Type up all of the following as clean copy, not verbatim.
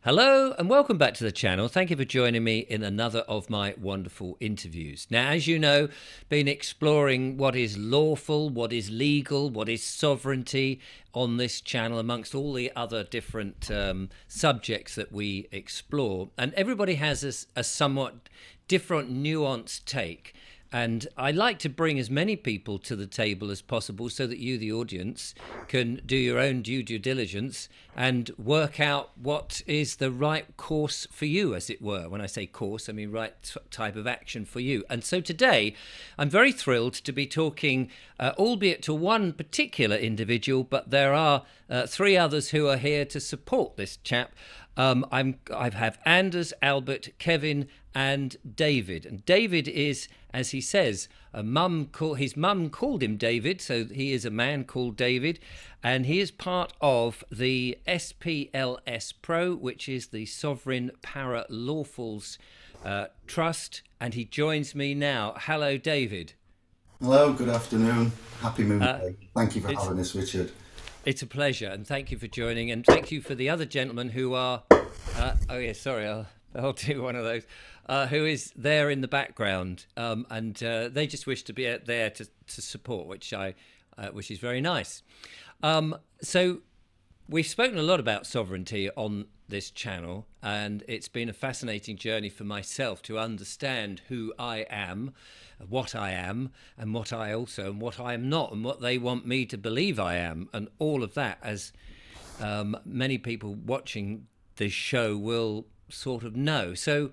Hello and welcome back to the channel. Thank you for joining me in another of my wonderful interviews. Now, as you know, been exploring what is lawful, what is legal, what is sovereignty on this channel amongst all the other different subjects that we explore. And everybody has a somewhat different nuanced take. And I like to bring as many people to the table as possible so that you, the audience, can do your own due diligence and work out what is the right course for you, as it were. When I say course, I mean right type of action for you. And so today, I'm very thrilled to be talking, albeit to one particular individual, but there are three others who are here to support this chap. I have Anders, Albert, Kevin, and David. And David is, as he says, his mum called him David, so he is a man called David, and he is part of the SPLS Pro, which is the Sovereign Paralegals Trust, and he joins me now. Hello, David. Hello, good afternoon. Happy Moon Day. Thank you for having us, Richard. It's a pleasure, and thank you for joining, and thank you for the other gentlemen who are... I'll do one of those. Who is there in the background, and they just wish to be there to support, which is very nice. So we've spoken a lot about sovereignty on this channel, and it's been a fascinating journey for myself to understand who I am, and what I am and what I am not, and what they want me to believe I am, and all of that, as many people watching this show will sort of know. So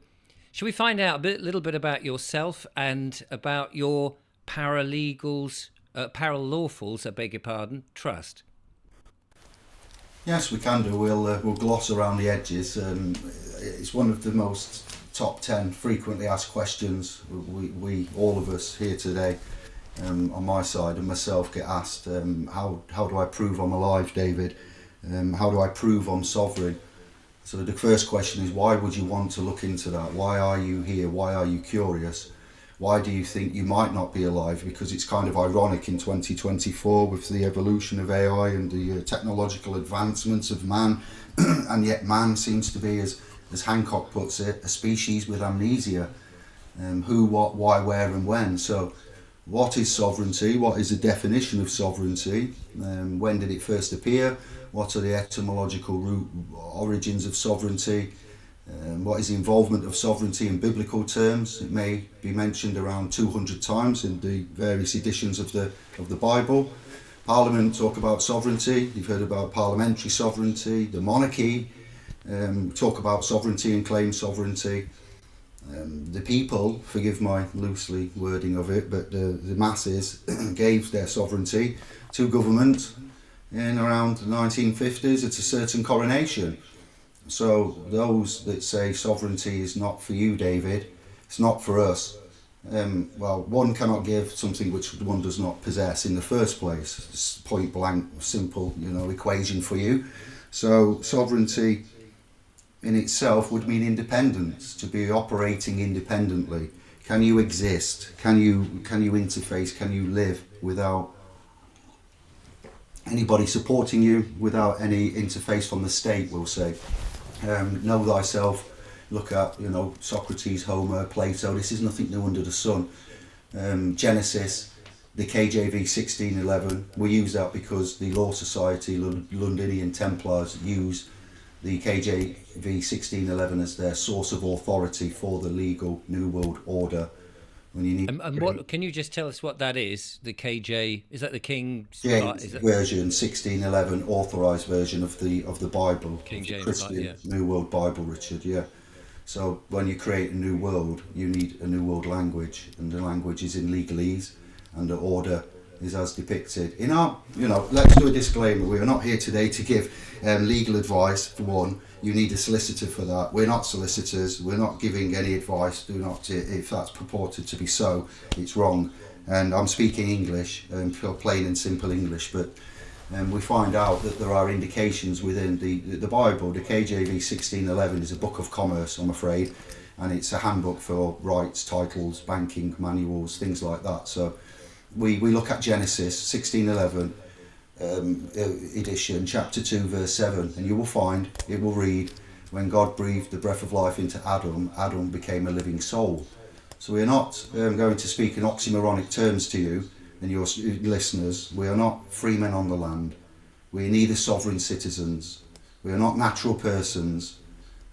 should we find out a little bit about yourself and about your paralegals, paralawfuls, I beg your pardon, trust? Yes, we can do. We'll gloss around the edges. It's one of the most top 10 frequently asked questions we all of us here today, on my side and myself, get asked. How do I prove I'm alive, David? How do I prove I'm sovereign? So the first question is, why would you want to look into that? Why are you here? Why are you curious? Why do you think you might not be alive? Because it's kind of ironic in 2024 with the evolution of AI and the technological advancements of man, and yet man seems to be, as Hancock puts it, a species with amnesia. Who, what, why, where and when. So what is sovereignty? What is the definition of sovereignty? When did it first appear? What are the etymological origins of sovereignty? What is the involvement of sovereignty in biblical terms? It may be mentioned around 200 times in the various editions of the Bible. Parliament talk about sovereignty. You've heard about parliamentary sovereignty. The monarchy talk about sovereignty and claim sovereignty. The people, forgive my loosely wording of it, but the masses gave their sovereignty to government in around the 1950s at a certain coronation. So those that say sovereignty is not for you, David, it's not for us, well, one cannot give something which one does not possess in the first place. It's point blank, simple, equation for you. So sovereignty in itself would mean independence, to be operating independently. Can you exist? Can you interface? Can you live without anybody supporting you, without any interface from the state, we'll say? Know thyself. Look at, Socrates, Homer, Plato. This is nothing new under the sun. Genesis, the KJV 1611. We use that because the Law Society, Londinian Templars, use the KJV 1611 as their source of authority for the legal New World Order. When you need and what can you just tell us what that is? The KJ, is that the King James version 1611, authorized version of the Bible, King James, Christian New World Bible, Richard? Yeah. So when you create a new world, you need a new world language, and the language is in legalese, and the order is as depicted in our. Let's do a disclaimer. We are not here today to give legal advice. For one, you need a solicitor for that. We're not solicitors. We're not giving any advice. Do not, if that's purported to be so, it's wrong. And I'm speaking English, plain and simple English, but we find out that there are indications within the Bible. The KJV 1611 is a book of commerce, I'm afraid, and it's a handbook for rights, titles, banking manuals, things like that. So we look at Genesis 1611 edition, chapter 2, verse 7, and you will find, it will read, When God breathed the breath of life into Adam, Adam became a living soul. So we are not going to speak in oxymoronic terms to you and your listeners. We are not free men on the land. We are neither sovereign citizens. We are not natural persons.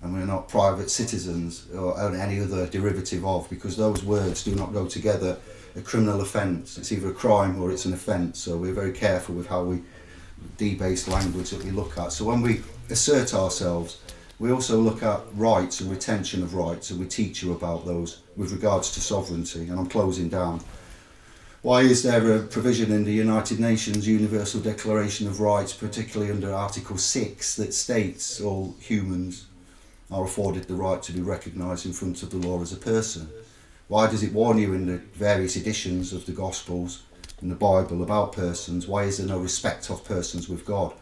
And we are not private citizens or any other derivative of, because those words do not go together. A criminal offence, it's either a crime or it's an offence. So we're very careful with how we debase language that we look at. So when we assert ourselves, we also look at rights and retention of rights, and we teach you about those with regards to sovereignty. And I'm closing down. Why is there a provision in the United Nations Universal Declaration of Rights, particularly under Article 6, that states all humans are afforded the right to be recognised in front of the law as a person? Why does it warn you in the various editions of the Gospels and the Bible about persons? Why is there no respect of persons with God?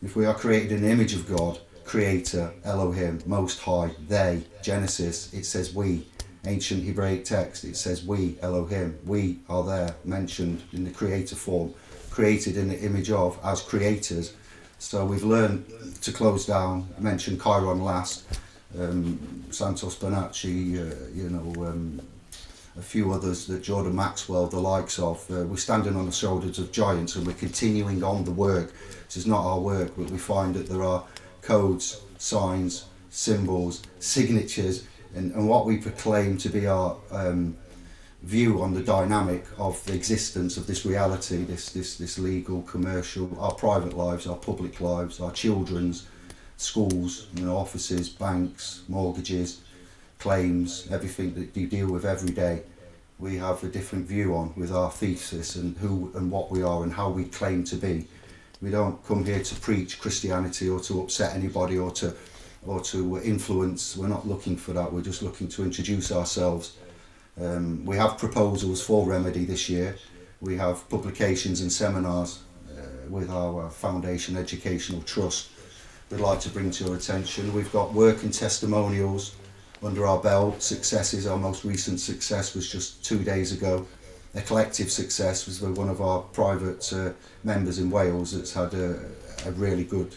If we are created in the image of God, Creator, Elohim, Most High, they, Genesis, it says we. Ancient Hebraic text, it says we, Elohim. We are there, mentioned in the creator form, created in the image of, as creators. So we've learned to close down, I mentioned Chiron last, Santos Bonacci, a few others, that Jordan Maxwell, the likes of. We're standing on the shoulders of giants, and we're continuing on the work. This is not our work, but we find that there are codes, signs, symbols, signatures, and what we proclaim to be our view on the dynamic of the existence of this reality, this legal, commercial, our private lives, our public lives, our children's, schools, offices, banks, mortgages, claims, everything that you deal with every day. We have a different view on with our thesis and who and what we are and how we claim to be. We don't come here to preach Christianity or to upset anybody or to influence. We're not looking for that. We're just looking to introduce ourselves. We have proposals for Remedy this year. We have publications and seminars with our Foundation Educational Trust we'd like to bring to your attention. We've got work and testimonials under our belt. Successes, our most recent success was just 2 days ago. A collective success was one of our private members in Wales that's had a really good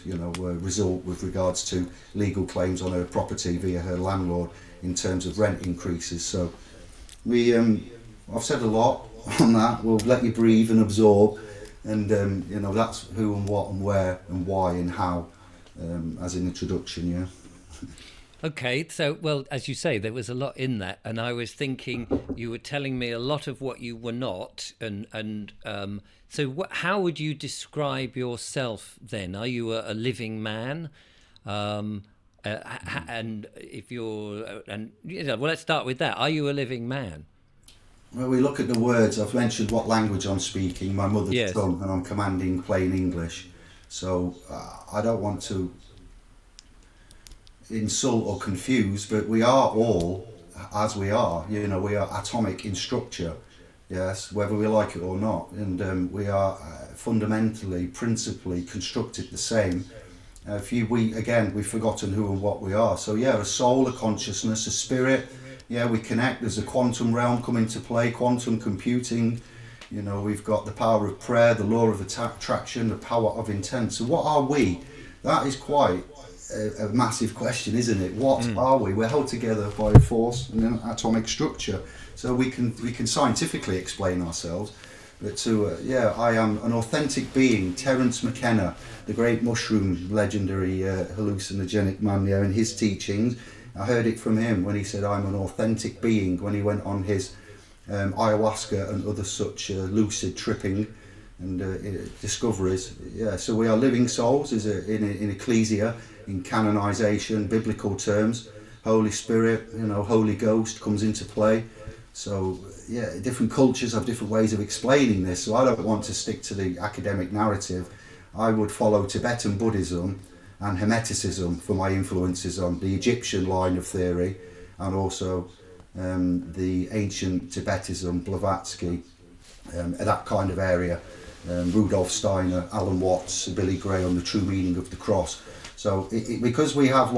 result with regards to legal claims on her property via her landlord in terms of rent increases. So I've said a lot on that. We'll let you breathe and absorb, and that's who and what and where and why and how, as an introduction. Yeah. Okay, so, well, as you say, there was a lot in that, and I was thinking you were telling me a lot of what you were not, and so how would you describe yourself then? Are you a living man? And if you're, well, let's start with that. Are you a living man? Well, we look at the words. I've mentioned what language I'm speaking, my mother's tongue, and I'm commanding plain English. So I don't want to insult or confuse, but we are all as we are. We are atomic in structure, yes, whether we like it or not, and we are fundamentally, principally constructed the same. We've forgotten who and what we are. So a soul, a consciousness, a spirit. We connect. There's a quantum realm come into play, quantum computing. We've got the power of prayer, the law of attraction, the power of intent. So what are we? That is quite a massive question, isn't it? What are we? We're held together by a force and an atomic structure. So we can scientifically explain ourselves. But I am an authentic being. Terence McKenna, the great mushroom legendary hallucinogenic man, in his teachings, I heard it from him when he said, I'm an authentic being, when he went on his ayahuasca and other such lucid tripping and discoveries. So we are living souls in ecclesia, in canonization, biblical terms. Holy Spirit, Holy Ghost comes into play. So different cultures have different ways of explaining this. So I don't want to stick to the academic narrative. I would follow Tibetan Buddhism and Hermeticism for my influences on the Egyptian line of theory, and also the ancient Tibetism, Blavatsky, that kind of area. Rudolf Steiner, Alan Watts, Billy Graham, The True Meaning of the Cross. So because we have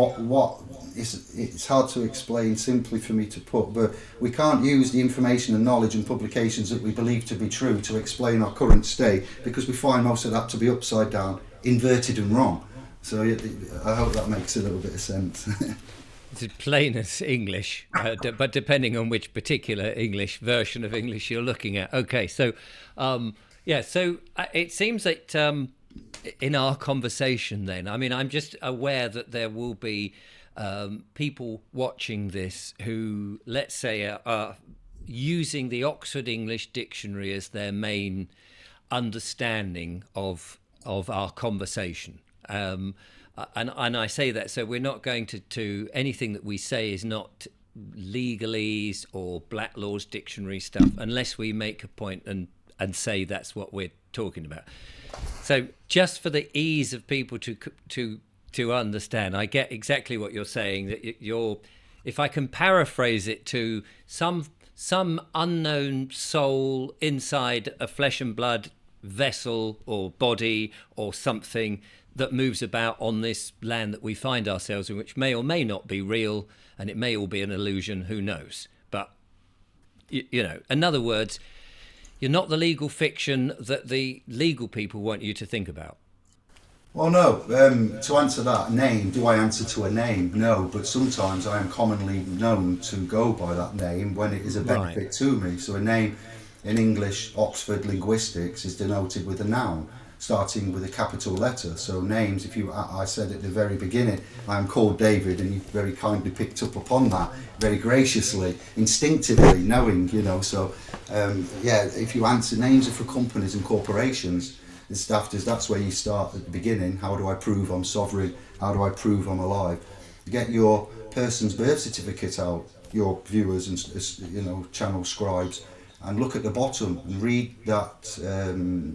it's hard to explain simply for me to put, but we can't use the information and knowledge and publications that we believe to be true to explain our current state, because we find most of that to be upside down, inverted and wrong. So I hope that makes a little bit of sense. It's as plain as English, but depending on which particular English version of English you're looking at. Okay, so yeah, so it seems that in our conversation, then, I mean, I'm just aware that there will be people watching this who, let's say, are using the Oxford English Dictionary as their main understanding of our conversation. And I say that, so we're not going to anything that we say is not legalese or Black's dictionary stuff unless we make a point and say that's what we're talking about. So just for the ease of people to understand, I get exactly what you're saying, that you're, if I can paraphrase it to some unknown soul inside a flesh and blood vessel or body or something that moves about on this land that we find ourselves in, which may or may not be real, and it may all be an illusion, who knows. But you know, in other words, you're not the legal fiction that the legal people want you to think about. Well, no. To answer that, name, do I answer to a name? No, but sometimes I am commonly known to go by that name when it is a benefit Right. to me. So a name in English, Oxford linguistics, is denoted with a noun, starting with a capital letter. So names, if you, I said at the very beginning, I am called David, and you very kindly picked up upon that, very graciously, instinctively, knowing, you know. So, yeah, if you answer, names are for companies and corporations. That's where you start at the beginning. How do I prove I'm sovereign? How do I prove I'm alive? Get your person's birth certificate out, your viewers and, you know, channel scribes, and look at the bottom and read that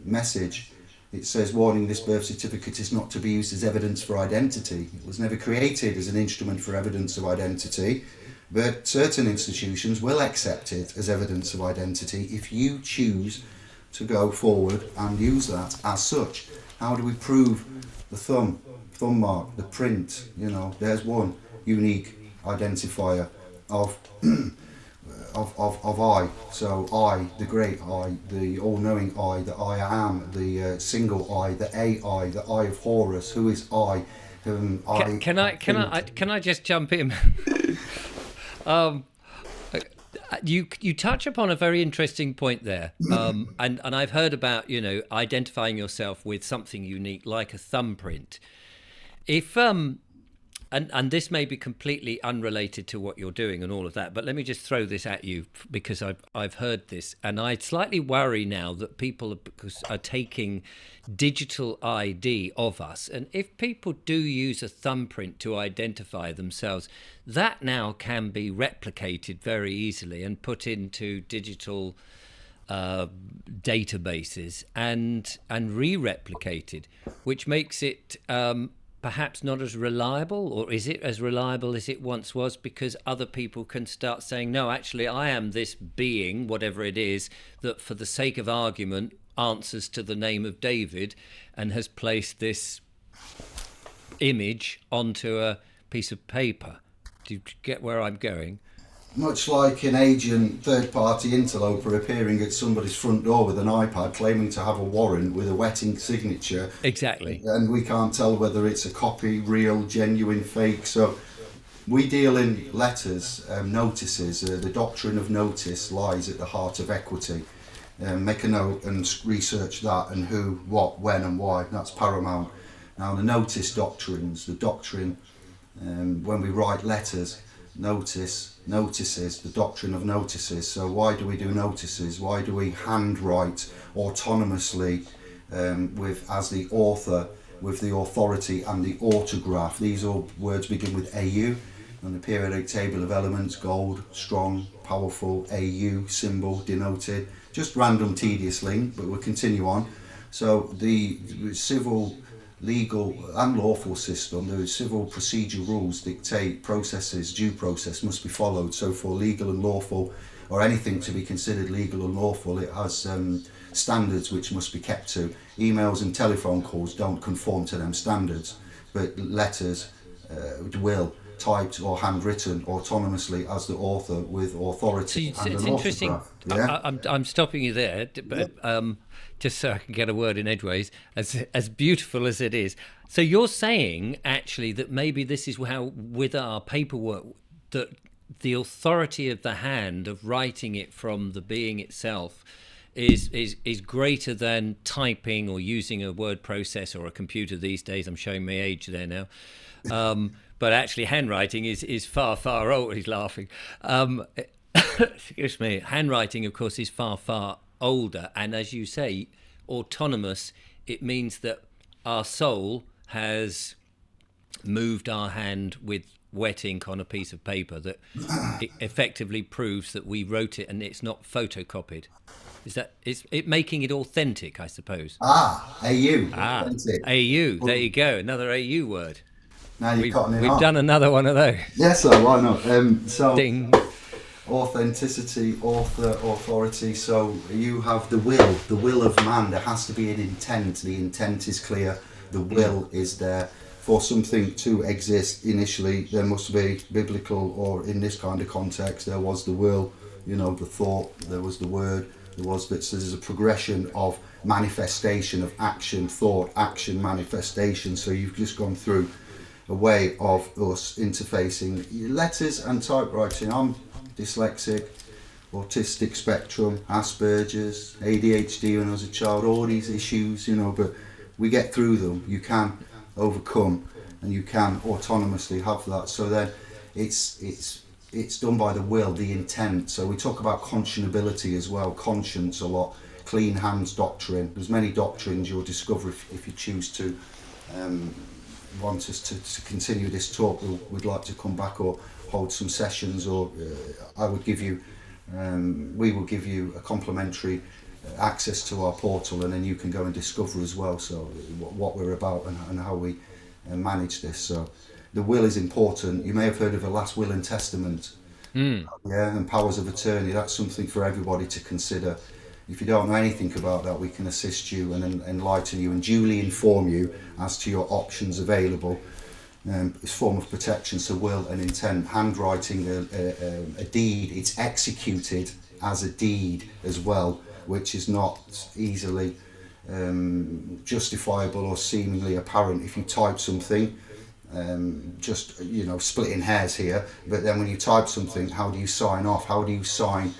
message. It says, warning, this birth certificate is not to be used as evidence for identity. It was never created as an instrument for evidence of identity, but certain institutions will accept it as evidence of identity if you choose to go forward and use that as such. How do we prove the thumb mark, the print? You know, there's one unique identifier of of I. So I, the great I, the all-knowing I, the I am, the single I, the AI, the I of Horus. Who is I? Can I just jump in? You touch upon a very interesting point there, and I've heard about, you know, identifying yourself with something unique like a thumbprint. If and this may be completely unrelated to what you're doing and all of that, but let me just throw this at you because I've heard this, and I slightly worry now that people are taking digital ID of us, and if people do use a thumbprint to identify themselves, that now can be replicated very easily and put into digital databases and re-replicated, which makes it perhaps not as reliable, or is it as reliable as it once was, because other people can start saying, no, actually I am this being, whatever it is, that for the sake of argument answers to the name of David, and has placed this image onto a piece of paper. Do you get where I'm going? Much like an agent, third-party interloper appearing at somebody's front door with an iPad claiming to have a warrant with a wet ink signature. Exactly. And we can't tell whether it's a copy, real, genuine, fake. So we deal in letters, notices. The doctrine of notice lies at the heart of equity. Make a note and research that, and who, what, when and why. That's paramount. Now the notice doctrines, the doctrine, when we write letters, notices, the doctrine of notices. So why do we do notices? Why do we handwrite autonomously with, as the author, with the authority and the autograph? These all words begin with AU, and the periodic table of elements: gold, strong, powerful, AU, symbol, denoted. Just random, tedious link, but we'll continue on. So the civil, legal and lawful system, the civil procedure rules dictate processes, due process must be followed. So for legal and lawful, or anything to be considered legal and lawful, it has standards which must be kept to. Emails and telephone calls don't conform to them standards, but letters will, typed or handwritten autonomously as the author with authority So and it's an interesting. autograph. Yeah? I'm stopping you there, but just so I can get a word in edgeways, as beautiful as it is. So you're saying actually that maybe this is how, with our paperwork, that the authority of the hand of writing it from the being itself is greater than typing or using a word processor or a computer these days. I'm showing my age there now. But actually handwriting is far old. He's laughing. Excuse me. Handwriting, of course, is far older. And as you say, autonomous, it means that our soul has moved our hand with wet ink on a piece of paper, that it effectively proves that we wrote it and it's not photocopied. Is it making it authentic, I suppose? AU. Authentic. AU. There you go. Another AU word. Now you've got We've done another one of those. Yes, so why not? So Ding. Authenticity, authority. So you have the will of man. There has to be an intent. The intent is clear. The will is there. For something to exist initially, there must be biblical, or in this kind of context, there was the will, the thought, there was the word, so there's a progression of manifestation of action, thought, action, manifestation. So you've just gone through a way of us interfacing letters and typewriting. I'm dyslexic, autistic spectrum, Asperger's, ADHD when I was a child, all these issues, but we get through them. You can overcome, and you can autonomously have that. So then it's done by the will, the intent. So we talk about conscionability as well, conscience a lot, clean hands doctrine. There's many doctrines you'll discover if you choose to want us to continue this talk. We'd like to come back or hold some sessions, or we will give you a complimentary access to our portal, and then you can go and discover as well, so what we're about and how we manage this. So the will is important. You may have heard of a last will and testament. And powers of attorney. That's something for everybody to consider. If you don't know anything about that, we can assist you and enlighten you and duly inform you as to your options available. It's a form of protection. So will and intent. Handwriting a deed, it's executed as a deed as well, which is not easily justifiable or seemingly apparent. If you type something, just splitting hairs here, but then when you type something, how do you sign off? How do you sign,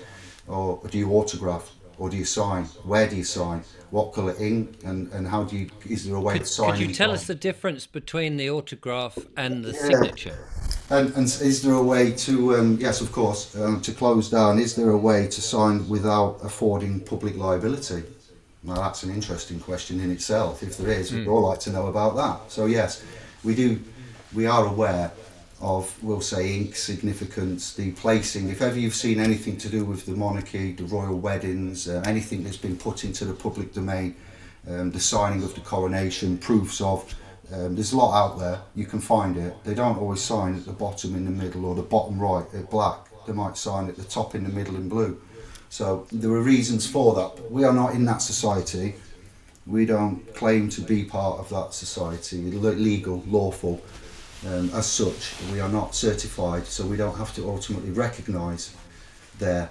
or do you autograph, or do you sign? Where do you sign? What colour ink, and how do you? Is there a way to sign? Could you tell us the difference between the autograph and the signature? And is there a way to, yes, of course, to close down, is there a way to sign without affording public liability? Now, that's an interesting question in itself. If there is, we'd all like to know about that. So, yes, we are aware of, we'll say, ink significance, the placing. If ever you've seen anything to do with the monarchy, the royal weddings, anything that's been put into the public domain, the signing of the coronation, proofs of, there's a lot out there. You can find it. They don't always sign at the bottom in the middle, or the bottom right at black. They might sign at the top in the middle in blue. So there are reasons for that. But we are not in that society. We don't claim to be part of that society, legal, lawful. As such, we are not certified, so we don't have to ultimately recognise the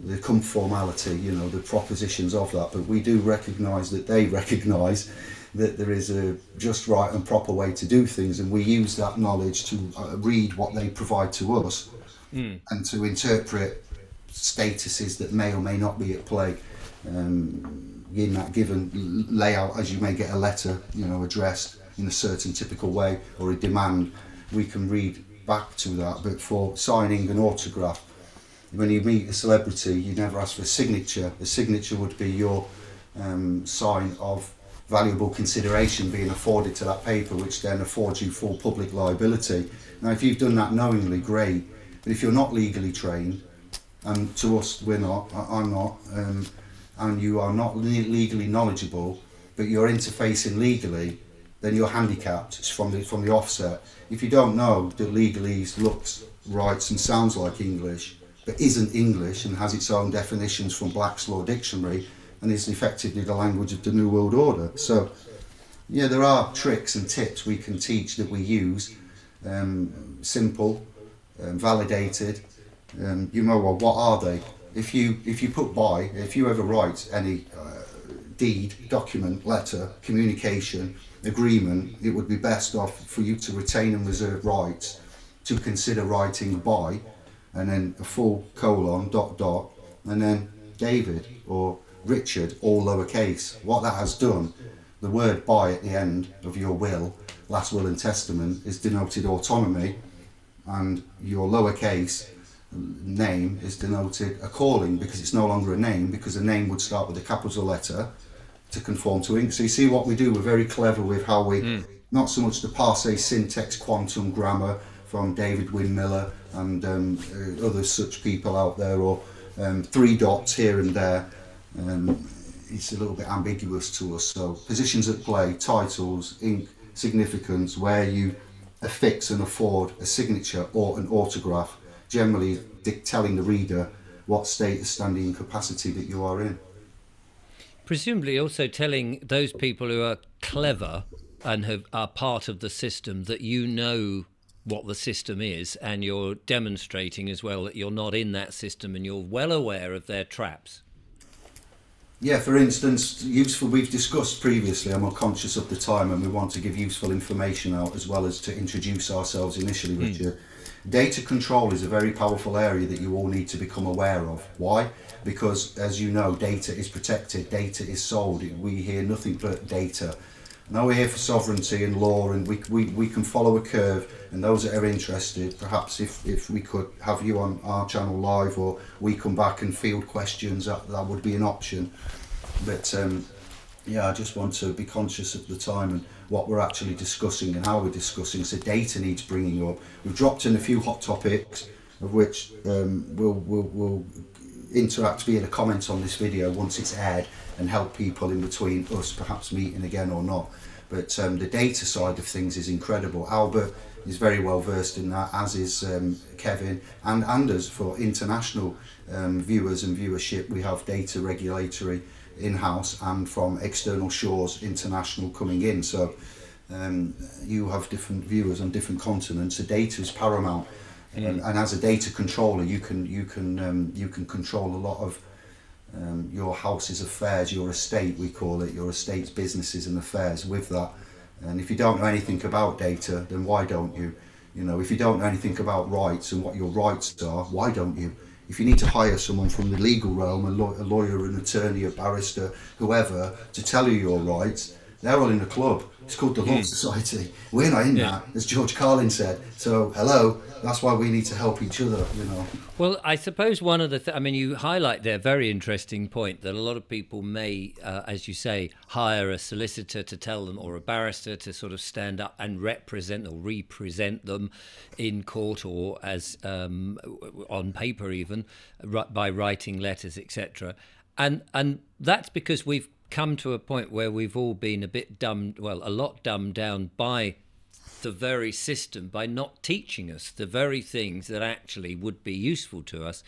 conformality, the propositions of that. But we do recognise that they recognise that there is a just, right and proper way to do things, and we use that knowledge to read what they provide to us and to interpret statuses that may or may not be at play in that given layout. As you may get a letter, addressed in a certain typical way, or a demand, we can read back to that. But for signing an autograph, when you meet a celebrity, you never ask for a signature. A signature would be your sign of valuable consideration being afforded to that paper, which then affords you full public liability. Now, if you've done that knowingly, great. But if you're not legally trained, and to us, we're not, I'm not, and you are not legally knowledgeable, but you're interfacing legally, then you're handicapped from the offset. If you don't know that legalese looks, writes and sounds like English, but isn't English and has its own definitions from Black's Law Dictionary, and is effectively the language of the New World Order. So, yeah, there are tricks and tips we can teach that we use, simple, validated. What are they? If you put by, if you ever write any deed, document, letter, communication, agreement, it would be best off for you to retain and reserve rights to consider writing by, and then a full colon, dot, dot, and then David or Richard, all lowercase. What that has done, the word by at the end of your will, last will and testament, is denoted autonomy, and your lowercase name is denoted a calling, because it's no longer a name, because a name would start with a capital letter to conform to English. So you see what we do, we're very clever with how we, not so much the parsé syntax, quantum grammar from David Windmiller and other such people out there, or 3 dots here and there. It's a little bit ambiguous to us. So positions at play, titles, ink, significance, where you affix and afford a signature or an autograph, generally telling the reader what state, standing, and capacity that you are in. Presumably also telling those people who are clever and are part of the system that you know what the system is, and you're demonstrating as well that you're not in that system and you're well aware of their traps. Yeah, for instance, useful, we've discussed previously, I'm conscious of the time and we want to give useful information out as well as to introduce ourselves initially, Richard. Data control is a very powerful area that you all need to become aware of. Why? Because, as you know, data is protected, data is sold. We hear nothing but data. Now we're here for sovereignty and law, and we can follow a curve, and those that are interested, perhaps if we could have you on our channel live, or we come back and field questions, that would be an option. But yeah, I just want to be conscious of the time and what we're actually discussing and how we're discussing. So data needs bringing up. We've dropped in a few hot topics, of which we'll interact via the comments on this video once it's aired, and help people in between us perhaps meeting again or not. But the data side of things is incredible. Albert is very well versed in that, as is Kevin and Anders. For international viewers and viewership, we have data regulatory in-house and from external shores, international coming in. So you have different viewers on different continents. The data is paramount, and as a data controller, you can control a lot of your house's affairs, your estate, we call it, your estate's businesses and affairs with that. And if you don't know anything about data, then why don't you? You know, if you don't know anything about rights and what your rights are, why don't you? If you need to hire someone from the legal realm, a lawyer, an attorney, a barrister, whoever, to tell you your rights, they're all in a club. It's called the Law Society. We're not in that, as George Carlin said. So, hello, that's why we need to help each other, you know. Well, I suppose one of the I mean, you highlight there a very interesting point that a lot of people may, as you say, hire a solicitor to tell them, or a barrister to sort of stand up and represent or represent them in court, or as on paper even, by writing letters, etc. And that's because we've come to a point where we've all been a lot dumbed down by the very system, by not teaching us the very things that actually would be useful to us.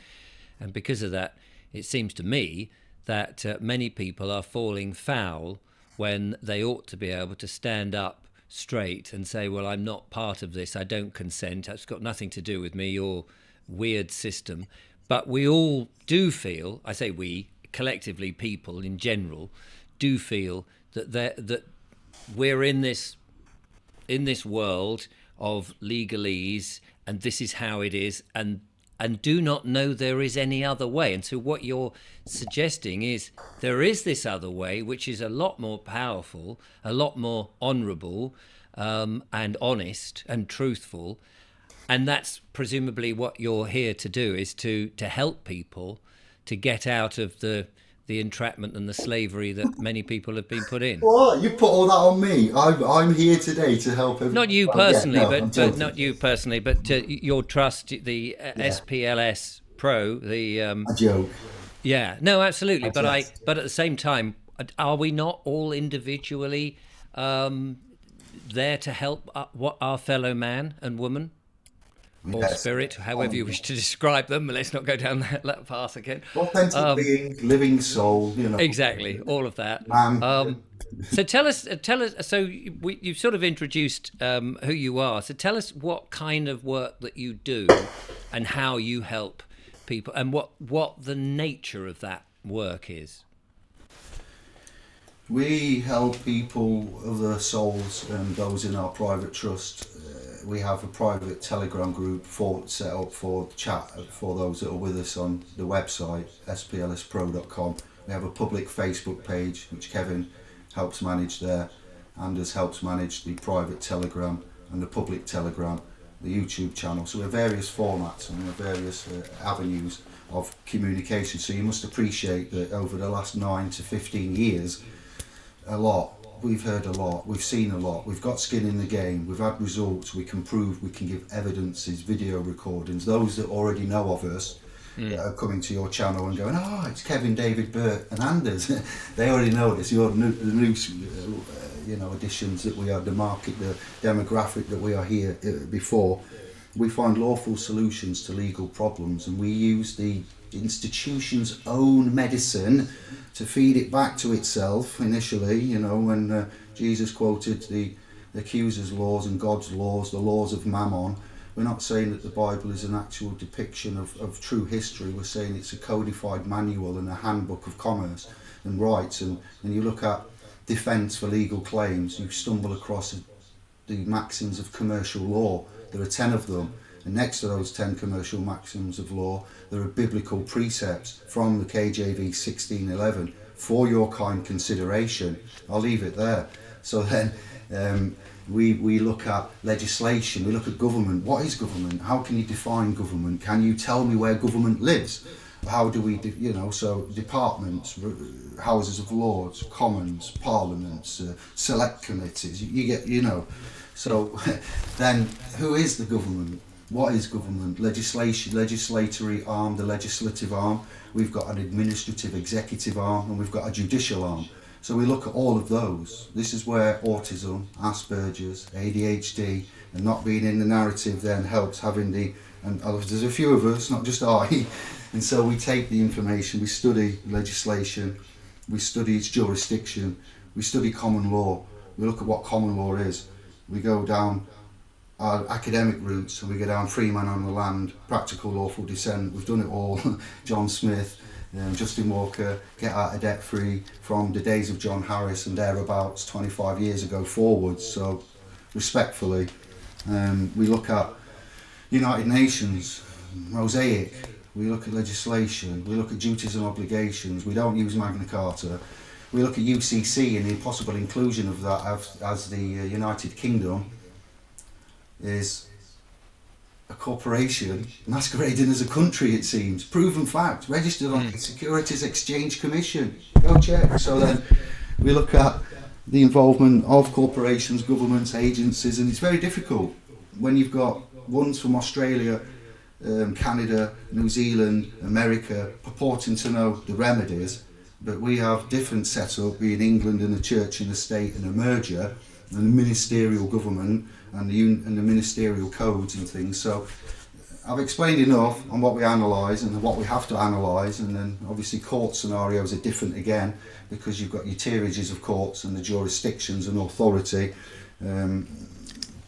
And because of that, it seems to me that many people are falling foul when they ought to be able to stand up straight and say, well, I'm not part of this, I don't consent, it's got nothing to do with me, your weird system. But we all do feel, I say we, collectively people in general, do feel that we're in this world of legalese, and this is how it is, and do not know there is any other way. And so what you're suggesting is there is this other way, which is a lot more powerful, a lot more honourable, and honest and truthful. And that's presumably what you're here to do, is to help people to get out of the entrapment and the slavery that many people have been put in. What? You put all that on me? I'm here today to help everyone. Not you personally, but not you personally, but your trust, the SPLS Pro, the a joke. Yeah, no, absolutely. But But at the same time, are we not all individually there to help our fellow man and woman? Or spirit, however you wish to describe them. Let's not go down that path again. Authentic being, living soul, you know. Exactly, all of that. So tell us. So you've sort of introduced who you are. So tell us what kind of work that you do, and how you help people, and what the nature of that work is. We help people, other souls, and those in our private trust. We have a private Telegram group set up for chat for those that are with us on the website, splspro.com. We have a public Facebook page, which Kevin helps manage there. Anders helps manage the private Telegram and the public Telegram, the YouTube channel. So we have various formats and we have various avenues of communication. So you must appreciate that over the last 9 to 15 years, a lot. We've heard a lot, we've seen a lot, we've got skin in the game, we've had results, we can prove, we can give evidences, video recordings. Those that already know of us that are coming to your channel and going, oh, it's Kevin, David, Bert and Anders. They already know this. You're the new additions that we are, the market, the demographic that we are here before. We find lawful solutions to legal problems, and we use the institution's own medicine to feed it back to itself initially, when Jesus quoted the accuser's laws and God's laws, the laws of Mammon. We're not saying that the Bible is an actual depiction of true history. We're saying it's a codified manual and a handbook of commerce and rights. And you look at defence for legal claims, you stumble across the maxims of commercial law. There are 10 of them. And next to those 10 commercial maxims of law, there are biblical precepts from the KJV 16:11 for your kind consideration. I'll leave it there. So then we look at legislation, we look at government. What is government? How can you define government? Can you tell me where government lives? How do we, so departments, houses of lords, commons, parliaments, select committees, you get, So then who is the government? What is government? Legislation, legislatory arm, the legislative arm. We've got an administrative, executive arm, and we've got a judicial arm. So we look at all of those. This is where autism, Asperger's, ADHD, and not being in the narrative then helps having and there's a few of us, not just I. And so we take the information, we study legislation, we study its jurisdiction, we study common law, we look at what common law is. We go down our academic routes, and we go down free man on the land, practical lawful descent. We've done it all. John Smith, Justin Walker, get out of debt free from the days of John Harris and thereabouts 25 years ago forwards. So respectfully, we look at United Nations, Mosaic, we look at legislation, we look at duties and obligations. We don't use Magna Carta. We look at UCC and the possible inclusion of that as the United Kingdom is a corporation masquerading as a country, it seems. Proven fact, registered on the Securities Exchange Commission. Go check. So then we look at the involvement of corporations, governments, agencies, and it's very difficult when you've got ones from Australia, Canada, New Zealand, America purporting to know the remedies, but we have different setup, being England and the church and the state and a merger, and the ministerial government and the ministerial codes and things. So I've explained enough on what we analyse and what we have to analyse, and then obviously court scenarios are different again because you've got your tierages of courts and the jurisdictions and authority,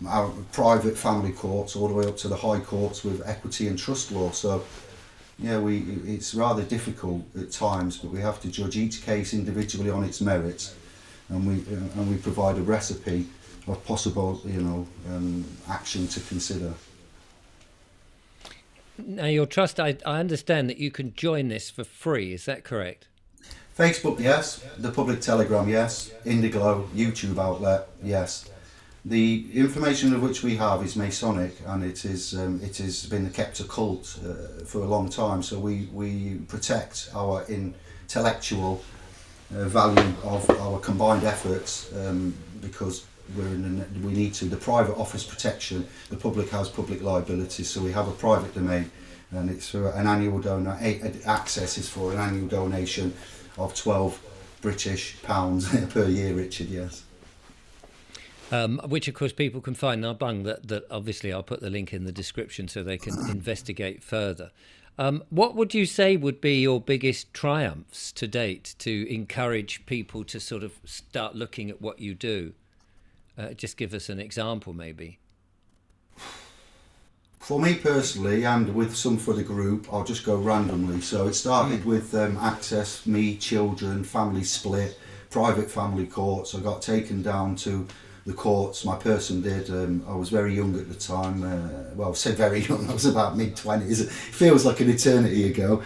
our private family courts all the way up to the high courts with equity and trust law. So yeah, it's rather difficult at times, but we have to judge each case individually on its merits, and we provide a recipe of possible action to consider. Now, your trust, I understand that you can join this for free, is that correct? Facebook, yes. The public Telegram, yes. Indiglo, YouTube outlet, yes. The information of which we have is Masonic, and it has been kept occult for a long time. So we protect our intellectual value of our combined efforts because we need to. The private offers protection, the public has public liability, so we have a private domain, and it's for an annual access is for an annual donation of £12 British per year, Richard, yes. Which of course people can find in our bung, that obviously I'll put the link in the description so they can investigate further. What would you say would be your biggest triumphs to date to encourage people to sort of start looking at what you do? Just give us an example, maybe. For me personally, and with some for the group, I'll just go randomly. So it started with access, me, children, family split. private family courts. I got taken down to the courts. My person did. I was very young at the time. Well, I say very young. I was about mid-20s. It feels like an eternity ago.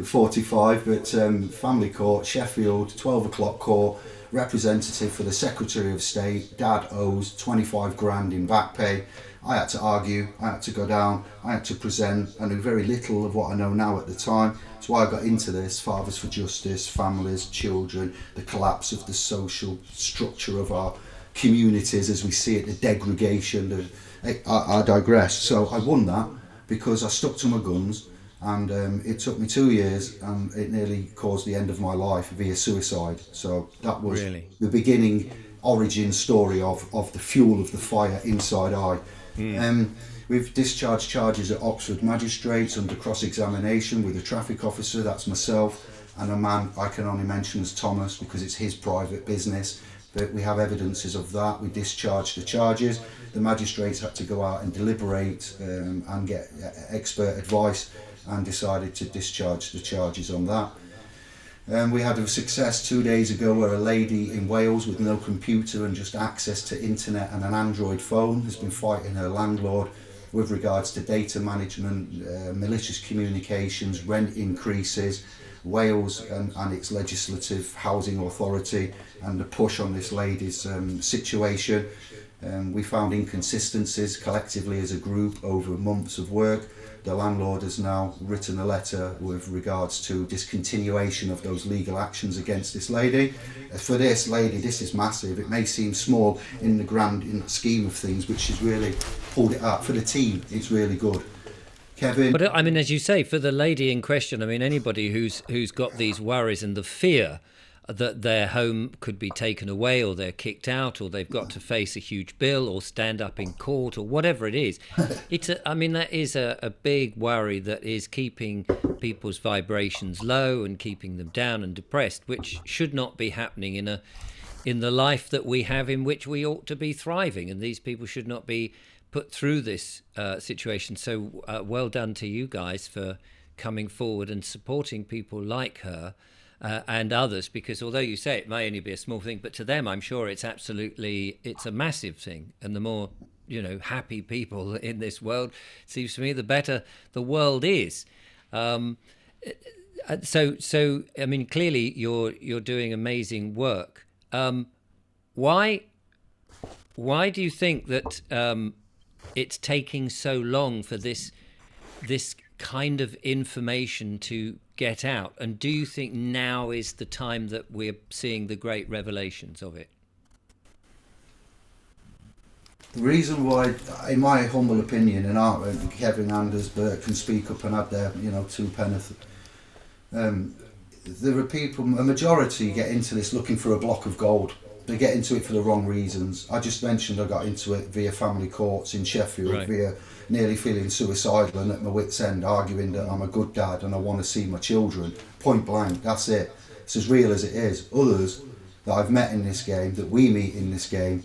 45, but family court, Sheffield, 12 o'clock court, representative for the Secretary of State. Dad owes 25 grand in back pay. I had to argue, I had to go down, I had to present. I knew very little of what I know now at the time. That's why I got into this. Fathers for Justice, families, children, the collapse of the social structure of our communities as we see it, the degradation. I digress. So I won that because I stuck to my guns, and it took me 2 years, and it nearly caused the end of my life via suicide. So that was Really? the beginning origin story of the fuel of the fire inside I. We've discharged charges at Oxford Magistrates under cross-examination with a traffic officer, that's myself, and a man I can only mention as Thomas because it's his private business, but we have evidences of that. We discharged the charges. The magistrates had to go out and deliberate and get expert advice, and decided to discharge the charges on that. We had a success 2 days ago where a lady in Wales with no computer and just access to internet and an Android phone has been fighting her landlord with regards to data management, malicious communications, rent increases, Wales and its legislative housing authority, and the push on this lady's situation. We found inconsistencies collectively as a group over months of work. The landlord has now written a letter with regards to discontinuation of those legal actions against this lady. For this lady, this is massive. It may seem small in the scheme of things, but she's really pulled it out. For the team, it's really good. Kevin? But I mean, as you say, for the lady in question, I mean, anybody who's got these worries and the fear that their home could be taken away, or they're kicked out, or they've got to face a huge bill, or stand up in court, or whatever it is. I mean, that is a big worry that is keeping people's vibrations low and keeping them down and depressed, which should not be happening in the life that we have, in which we ought to be thriving. And these people should not be put through this situation. So well done to you guys for coming forward and supporting people like her. And others, because although you say it may only be a small thing, but to them, I'm sure it's a massive thing. And the more, happy people in this world, it seems to me, the better the world is. So I mean, clearly you're doing amazing work. Why do you think that it's taking so long for this kind of information to get out? And do you think now is the time that we're seeing the great revelations of it? The reason why, in my humble opinion, and Kevin Anders Burt can speak up and add their, two penneth, there are people, a majority get into this looking for a block of gold. They get into it for the wrong reasons. I just mentioned I got into it via family courts in Sheffield, right, via nearly feeling suicidal and at my wit's end, arguing that I'm a good dad and I want to see my children. Point blank, that's it. It's as real as it is. Others that I've met in this game, that we meet in this game,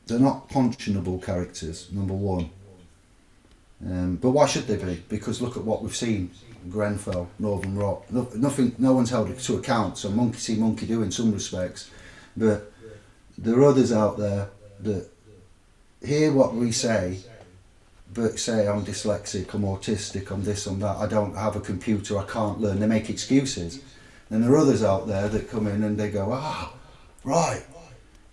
they're not conscionable characters, number one. But why should they be? Because look at what we've seen. Grenfell, Northern Rock, no one's held it to account, so monkey see, monkey do in some respects. But there are others out there that hear what we say, but say I'm dyslexic, I'm autistic, I'm this, I'm that, I don't have a computer, I can't learn. They make excuses. And there are others out there that come in and they go, right.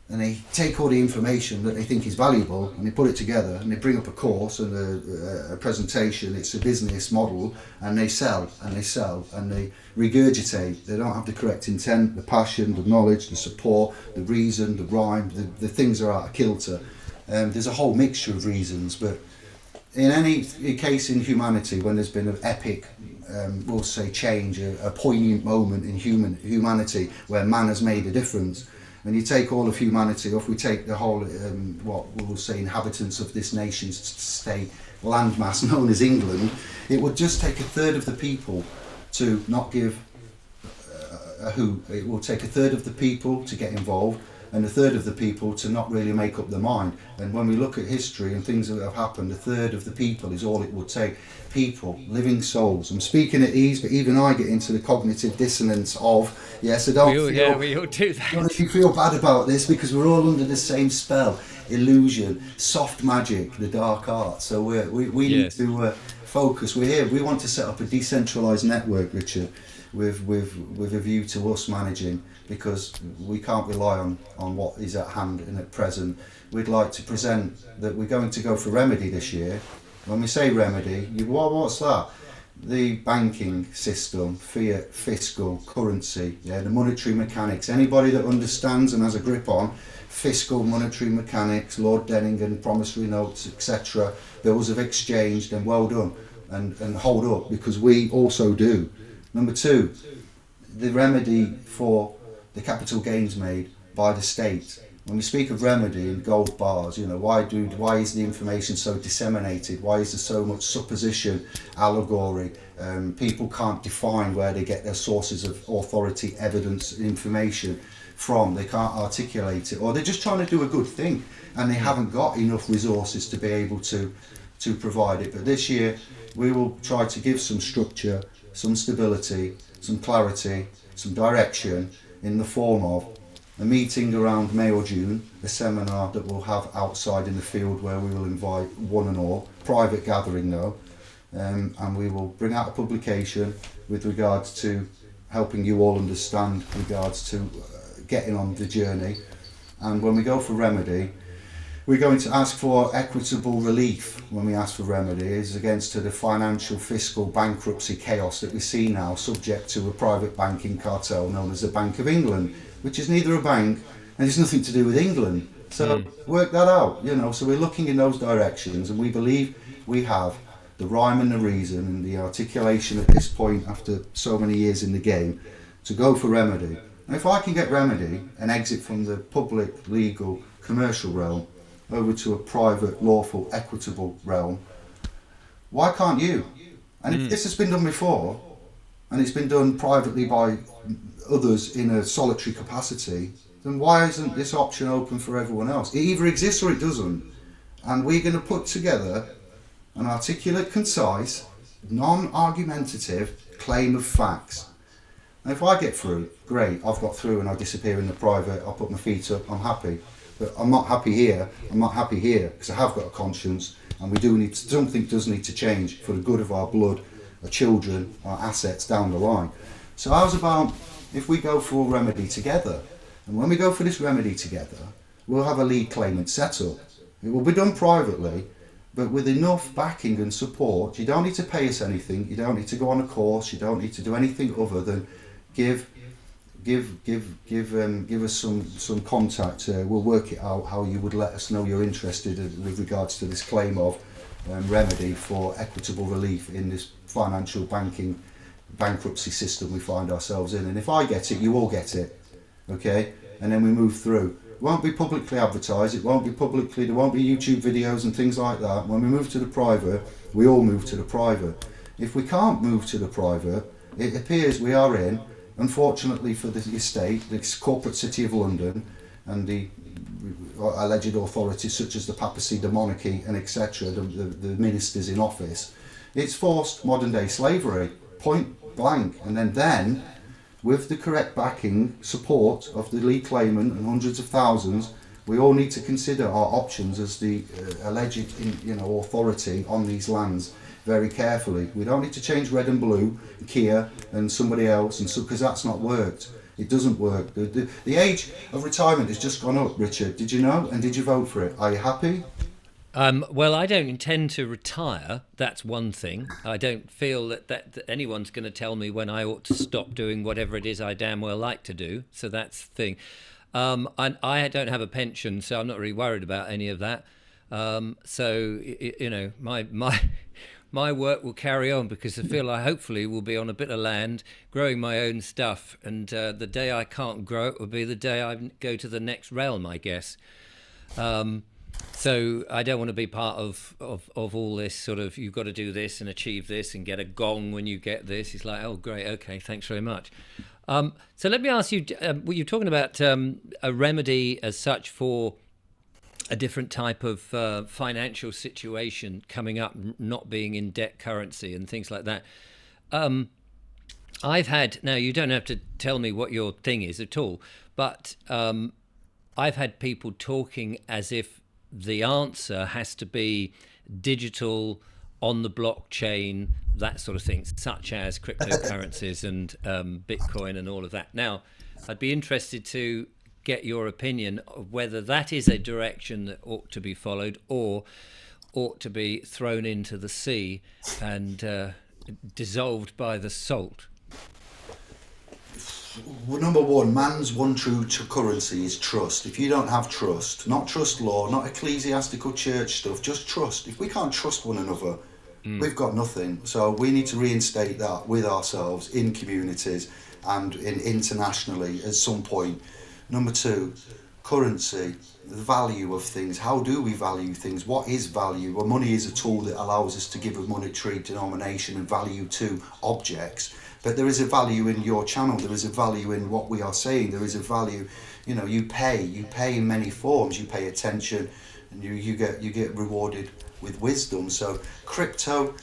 And they take all the information that they think is valuable and they put it together and they bring up a course and a presentation. It's a business model, and they sell and they sell and they regurgitate. They don't have the correct intent, the passion, the knowledge, the support, the reason, the rhyme. The things are out of kilter. There's a whole mixture of reasons, but in any case in humanity, when there's been an epic, we'll say change, a poignant moment in humanity where man has made a difference. When you take all of humanity off, we take the whole, what we will say, inhabitants of this nation state landmass known as England, it would just take a third of the people to not give a hoot. It will take a third of the people to get involved, and a third of the people to not really make up their mind. And when we look at history and things that have happened, a third of the people is all it would take. People, living souls. I'm speaking at ease, but even I get into the cognitive dissonance of, so don't we all do that. Don't feel bad about this, because we're all under the same spell, illusion, soft magic, the dark arts. So we need to focus. We're here. We want to set up a decentralised network, Richard, with a view to us managing, because we can't rely on what is at hand and at present. We'd like to present that we're going to go for remedy this year. When we say remedy, what's that? The banking system, fiat, fiscal, currency, the monetary mechanics. Anybody that understands and has a grip on fiscal, monetary mechanics, Lord Denningham, promissory notes, etc., bills of exchange, then well done, and hold up, because we also do. Number two, the remedy for the capital gains made by the state. When we speak of remedy in gold bars, why is the information so disseminated? Why is there so much supposition, allegory? People can't define where they get their sources of authority, evidence, information from. They can't articulate it, or they're just trying to do a good thing and they haven't got enough resources to be able to provide it. But this year we will try to give some structure, some stability, some clarity, some direction in the form of a meeting around May or June, a seminar that we'll have outside in the field where we will invite one and all, private gathering though, and we will bring out a publication with regards to helping you all understand regards to getting on the journey. And when we go for remedy, we're going to ask for equitable relief. When we ask for remedy, is against the financial, fiscal, bankruptcy chaos that we see now, subject to a private banking cartel known as the Bank of England, which is neither a bank and it's nothing to do with England. So work that out, So we're looking in those directions, and we believe we have the rhyme and the reason and the articulation at this point, after so many years in the game, to go for remedy. And if I can get remedy and exit from the public, legal, commercial realm over to a private, lawful, equitable realm, why can't you? And if this has been done before, and it's been done privately by others in a solitary capacity, then why isn't this option open for everyone else? It either exists or it doesn't. And we're going to put together an articulate, concise, non-argumentative claim of facts. And if I get through, great, I've got through and I disappear in the private, I'll put my feet up, I'm happy. But I'm not happy here, because I have got a conscience, and we do need to, something does need to change for the good of our blood, our children, our assets down the line. So how's about if we go for a remedy together? And when we go for this remedy together, we'll have a lead claimant set up. It will be done privately, but with enough backing and support. You don't need to pay us anything, you don't need to go on a course, you don't need to do anything other than give us some contact. We'll work it out how you would let us know you're interested with regards to this claim of remedy for equitable relief in this financial banking bankruptcy system we find ourselves in. And if I get it, you all get it, okay? And then we move through. It won't be publicly advertised, there won't be YouTube videos and things like that. When we move to the private, we all move to the private. If we can't move to the private, it appears we are in, unfortunately for the estate, the corporate city of London, and the alleged authorities such as the papacy, the monarchy, and etc., the ministers in office, it's forced modern day slavery, point blank. And then with the correct backing, support of the lead claimant and hundreds of thousands, we all need to consider our options as the alleged authority on these lands very carefully. We don't need to change red and blue, Kia and somebody else, and so, because that's not worked. It doesn't work. The age of retirement has just gone up, Richard. Did you know? And did you vote for it? Are you happy? Well, I don't intend to retire. That's one thing. I don't feel that anyone's going to tell me when I ought to stop doing whatever it is I damn well like to do. So that's the thing. And I don't have a pension, so I'm not really worried about any of that. So my work will carry on, because I feel I hopefully will be on a bit of land growing my own stuff. And the day I can't grow it will be the day I go to the next realm, I guess. So I don't want to be part of all this sort of, you've got to do this and achieve this and get a gong when you get this. It's like, oh, great, okay, thanks very much. So let me ask you, were you talking about a remedy as such for a different type of financial situation coming up, not being in debt currency and things like that? I've had, now you don't have to tell me what your thing is at all, but I've had people talking as if the answer has to be digital, on the blockchain, that sort of thing, such as cryptocurrencies and Bitcoin and all of that. Now, I'd be interested to get your opinion of whether that is a direction that ought to be followed or ought to be thrown into the sea and dissolved by the salt. Well, number one, man's one true currency is trust. If you don't have trust, not trust law, not ecclesiastical church stuff, just trust. If we can't trust one another, we've got nothing. So we need to reinstate that with ourselves in communities and internationally at some point. Number two, currency, the value of things. How do we value things? What is value? Well, money is a tool that allows us to give a monetary denomination and value to objects. But there is a value in your channel. There is a value in what we are saying. There is a value, you pay in many forms. You pay attention, and you get rewarded with wisdom. So crypto,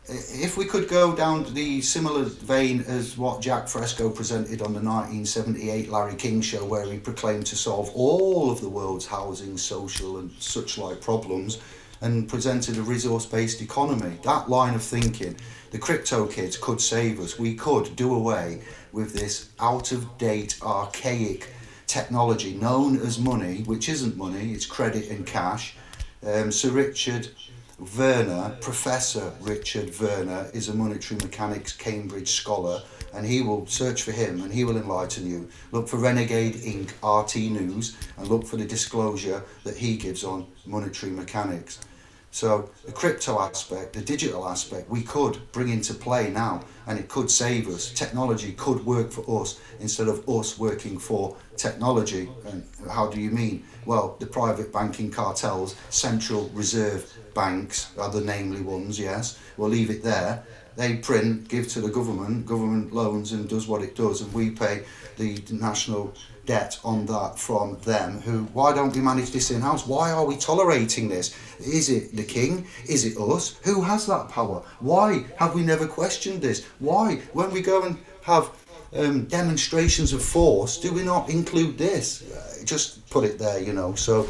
if we could go down the similar vein as what Jack Fresco presented on the 1978 Larry King show, where he proclaimed to solve all of the world's housing, social and such like problems, and presented a resource-based economy. That line of thinking, the crypto kids could save us. We could do away with this out-of-date, archaic technology known as money, which isn't money, it's credit and cash. Sir Richard Werner, Professor Richard Werner, is a monetary mechanics Cambridge scholar, and he will search for him and he will enlighten you. Look for Renegade Inc. RT News and look for the disclosure that he gives on monetary mechanics. So the crypto aspect, the digital aspect, we could bring into play now, and it could save us. Technology could work for us instead of us working for technology. And how do you mean? Well, the private banking cartels, central reserve banks are the namely ones, yes. We'll leave it there. They print, give to the government loans and does what it does, and we pay the national debt on that from them. Why don't we manage this in-house? Why are we tolerating this? Is it the king? Is it us? Who has that power? Why have we never questioned this? Why, when we go and have demonstrations of force, do we not include this? Just put it there, So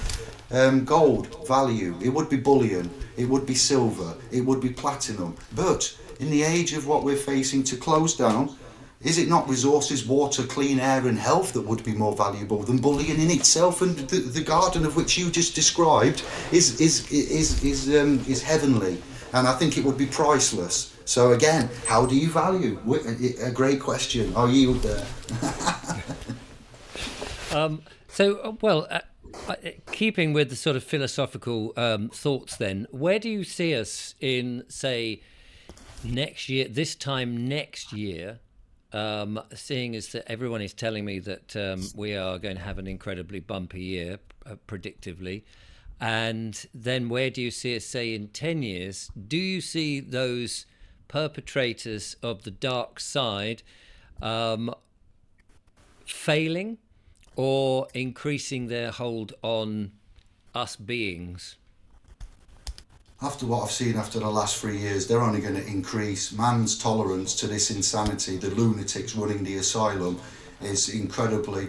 gold, value, it would be bullion, it would be silver, it would be platinum. But in the age of what we're facing to close down, is it not resources, water, clean air and health that would be more valuable than bullion in itself? And the garden of which you just described is heavenly, and I think it would be priceless. So again, how do you value? A great question. I'll yield there. Keeping with the sort of philosophical thoughts then, where do you see us in, say, next year, this time next year, seeing as that everyone is telling me that we are going to have an incredibly bumpy year, predictively, and then where do you see us, say, in 10 years? Do you see those perpetrators of the dark side failing or increasing their hold on us beings? After what I've seen after the last 3 years, they're only going to increase. Man's tolerance to this insanity, the lunatics running the asylum, is incredibly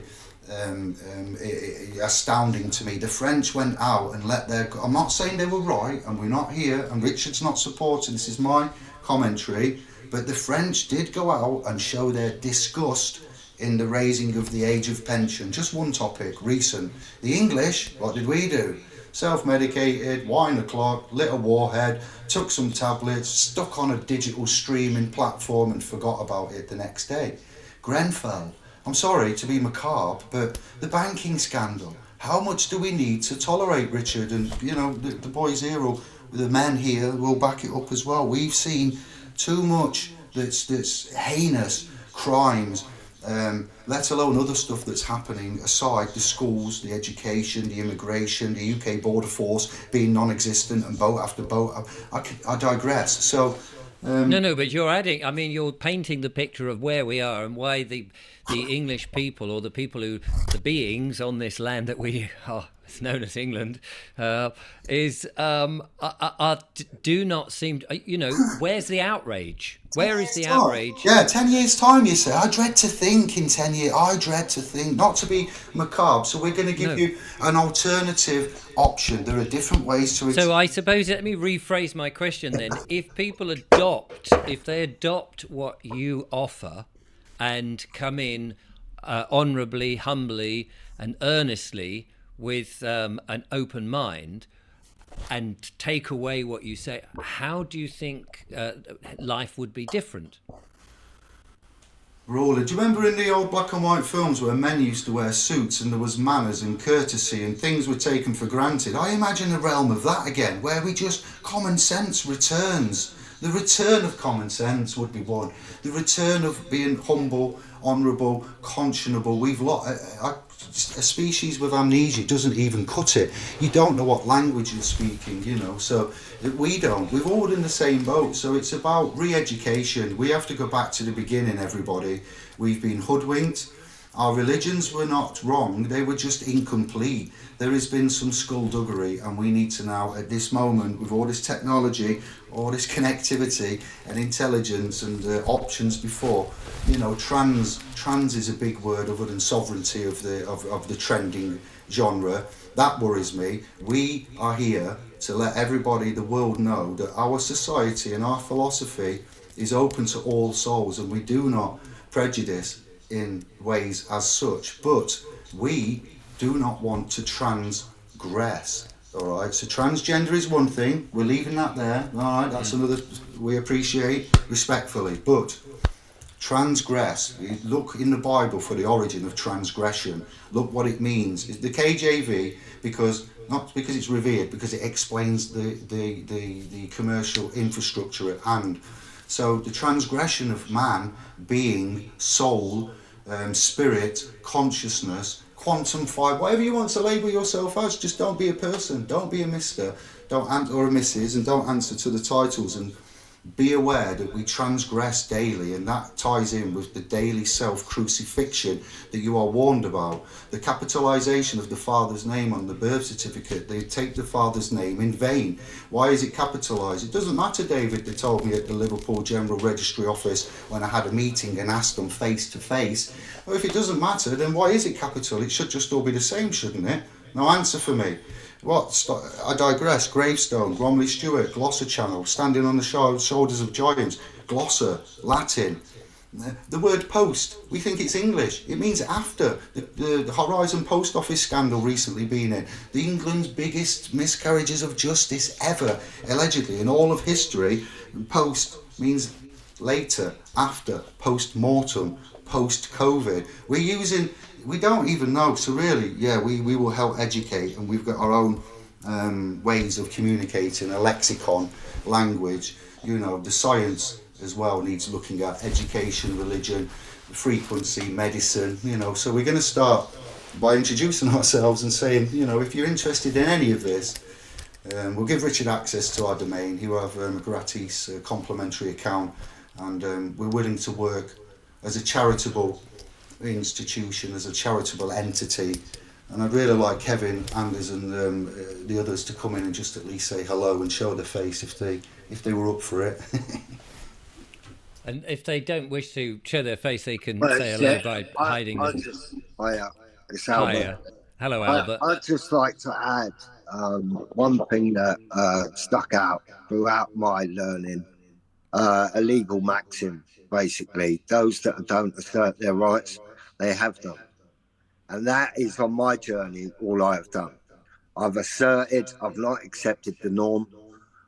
astounding to me. The French went out and let their... I'm not saying they were right, and we're not here, and Richard's not supporting, this is my commentary, but the French did go out and show their disgust in the raising of the age of pension. Just one topic, recent. The English, what did we do? Self-medicated, wine o'clock, lit a warhead, took some tablets, stuck on a digital streaming platform and forgot about it the next day. Grenfell, I'm sorry to be macabre, but the banking scandal, how much do we need to tolerate, Richard? And, the boys here, the men here will back it up as well. We've seen too much that's heinous crimes, let alone other stuff that's happening aside, the schools, the education, the immigration, the UK border force being non-existent and boat after boat. I digress. So No, no, but you're adding. I mean, you're painting the picture of where we are and why the English people, or the people who, the beings on this land that we are, it's known as England, is do not seem. You know, where's the outrage? 10 Where is years the time. outrage? Yeah, 10 years time, you say. I dread to think in 10 years. I dread to think. Not to be macabre. So we're going to give No. you an alternative option. There are different ways to So it. I suppose, let me rephrase my question then. If they adopt what you offer and come in honourably, humbly, and earnestly with an open mind and take away what you say, how do you think life would be different? Roller. Do you remember in the old black and white films where men used to wear suits and there was manners and courtesy and things were taken for granted? I imagine a realm of that again, where we just common sense returns. The return of common sense would be one. The return of being humble, honourable, conscionable. We've lost a species with amnesia doesn't even cut it. You don't know what language you're speaking, you know. So we don't. We're all in the same boat. So it's about re-education. We have to go back to the beginning, everybody. We've been hoodwinked. Our religions were not wrong, they were just incomplete. There has been some skullduggery, and we need to now, at this moment, with all this technology, all this connectivity and intelligence and options before, you know, trans is a big word other than sovereignty of the trending genre. That worries me. We are here to let everybody, the world, know that our society and our philosophy is open to all souls, and we do not prejudice in ways as such, but we do not want to transgress. All right, so transgender is one thing, we're leaving that there. All right, that's another, we appreciate respectfully, but transgress, look in the Bible for the origin of transgression. Look what it means. It's the KJV, because not because it's revered, because it explains the commercial infrastructure at hand. So the transgression of man, being, soul, spirit, consciousness, quantum fibre, whatever you want to label yourself as, just don't be a person, don't be a mister, or a missus, and don't answer to the titles, and be aware that we transgress daily, and that ties in with the daily self-crucifixion that you are warned about. The capitalisation of the father's name on the birth certificate, they take the father's name in vain. Why is it capitalised? It doesn't matter, David, they told me at the Liverpool General Registry office when I had a meeting and asked them face to face. Well, if it doesn't matter, then why is it capital? It should just all be the same, shouldn't it? No answer for me. What? I digress. Gravestone, Bromley Stewart, Gloucester Channel, standing on the shoulders of giants, Gloucester, Latin. The word post, we think it's English. It means after. The Horizon Post Office scandal recently been in. The England's biggest miscarriages of justice ever, allegedly, in all of history. Post means later, after, post-mortem, post-COVID. We don't even know. So really, yeah, we will help educate, and we've got our own ways of communicating, a lexicon, language, you know, the science as well needs looking at, education, religion, frequency, medicine, you know. So we're going to start by introducing ourselves and saying, you know, if you're interested in any of this, we'll give Richard access to our domain. He will have a gratis complimentary account, and we're willing to work as a charitable institution, as a charitable entity. And I'd really like Kevin, Anders, and the others to come in and just at least say hello and show their face if they were up for it. And if they don't wish to show their face, they can Well, say hello by hiding I the. just, it's Albert. Hiya. Hello, Albert. I'd just like to add one thing that stuck out throughout my learning, a legal maxim, basically. Those that don't assert their rights, they have them. And that is on my journey all I have done. I've asserted, I've not accepted the norm.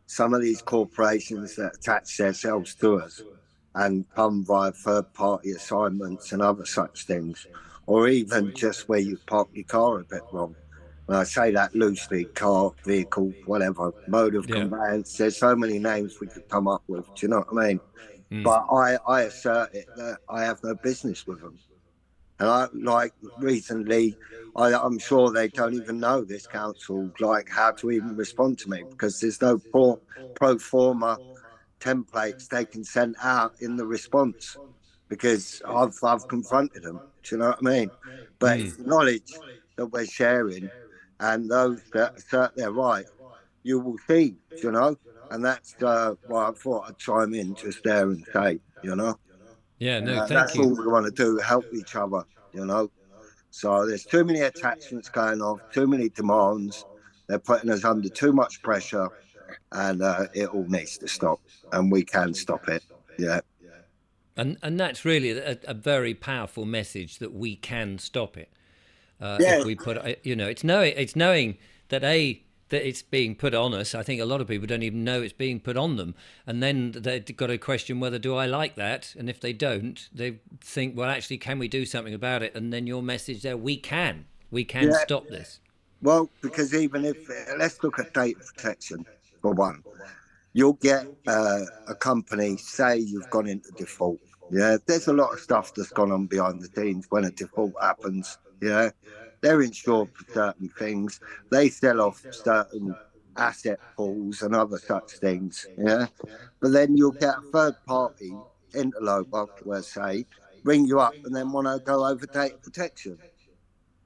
Some of these corporations that attach themselves to us and come via third party assignments and other such things, or even just where you park your car a bit wrong. When I say that loosely, car, vehicle, whatever, mode of Yeah. conveyance, there's so many names we could come up with. Do you know what I mean? But I assert it that I have no business with them. And I like recently, I'm sure they don't even know this council, like how to even respond to me because there's no pro forma templates they can send out in the response because I've confronted them. Do you know what I mean? But Mm. it's knowledge that we're sharing, and those that assert their right, you will see. You know, and that's why I thought I'd chime in just there and say, Yeah, no, thank that's you. all we want to do: help each other. You know, so there's too many attachments going off, too many demands. They're putting us under too much pressure, and it all needs to stop, and we can stop it. Yeah. And that's really a very powerful message that we can stop it Yeah. if we put it's knowing that that it's being put on us. I think a lot of people don't even know it's being put on them, and then they've got to question whether do I like that, and if they don't, they think, well, actually, can we do something about it? And then your message there, we can Yeah. stop this. Well, because even if let's look at data protection for one, you'll get a company say you've gone into default. Yeah, there's a lot of stuff that's gone on behind the scenes when a default happens. Yeah, they're insured for certain things. They sell off certain asset pools and other such things. Yeah, but then you'll get a third party interloper, let's say, ring you up and then want to go over data protection.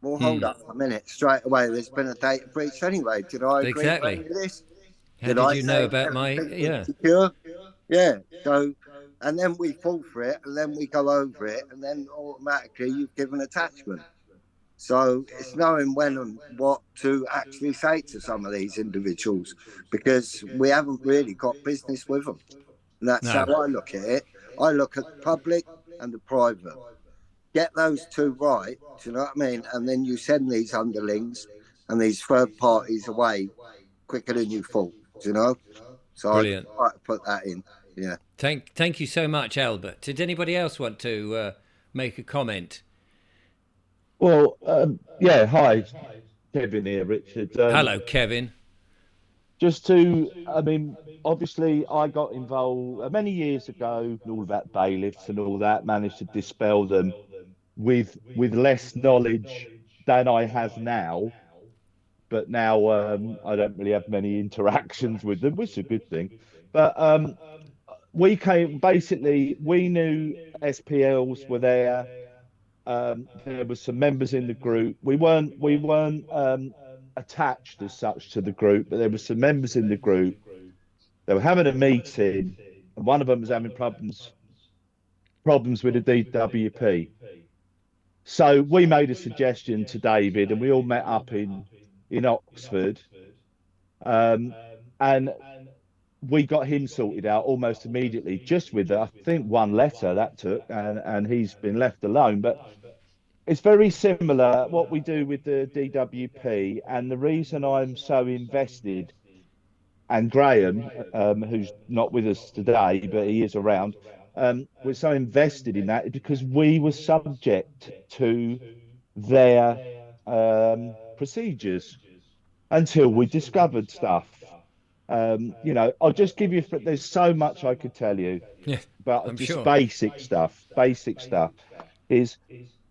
Well, hold Hmm. up a minute. Straight away, there's been a data breach anyway. Did I agree to any Exactly. of this? How Did did I you know say about my? everything was Yeah. secure? Yeah. So, and then we fall for it, and then we go over it, and then automatically you've given attachment. So it's knowing when and what to actually say to some of these individuals because we haven't really got business with them. And that's how No. I look at it. I look at the public and the private. Get those two right, do you know what I mean? And then you send these underlings and these third parties away quicker than you thought, do you know? So I just Brilliant. like to put that in. Yeah. Thank you so much, Albert. Did anybody else want to make a comment? Well, yeah, hi, Kevin here, Richard. Hello, Kevin. Just to, I mean, obviously, I got involved many years ago, all about bailiffs and all that, managed to dispel them with less knowledge than I have now. But now I don't really have many interactions with them, which is a good thing. But we came basically, we knew SPLs were there. There was some members in the group. We weren't attached as such to the group, but there were some members in the group. They were having a meeting, and one of them was having problems with the DWP. So we made a suggestion to David, and we all met up in Oxford, um, and we got him sorted out almost immediately, just with I think one letter that took, and he's been left alone. But it's very similar what we do with the DWP, and the reason I'm so invested, and Graham, who's not with us today, but he is around, we're so invested in that because we were subject to their procedures until we discovered stuff. I'll just give you, there's so much I could tell you, Yeah, but I'm just sure. basic stuff is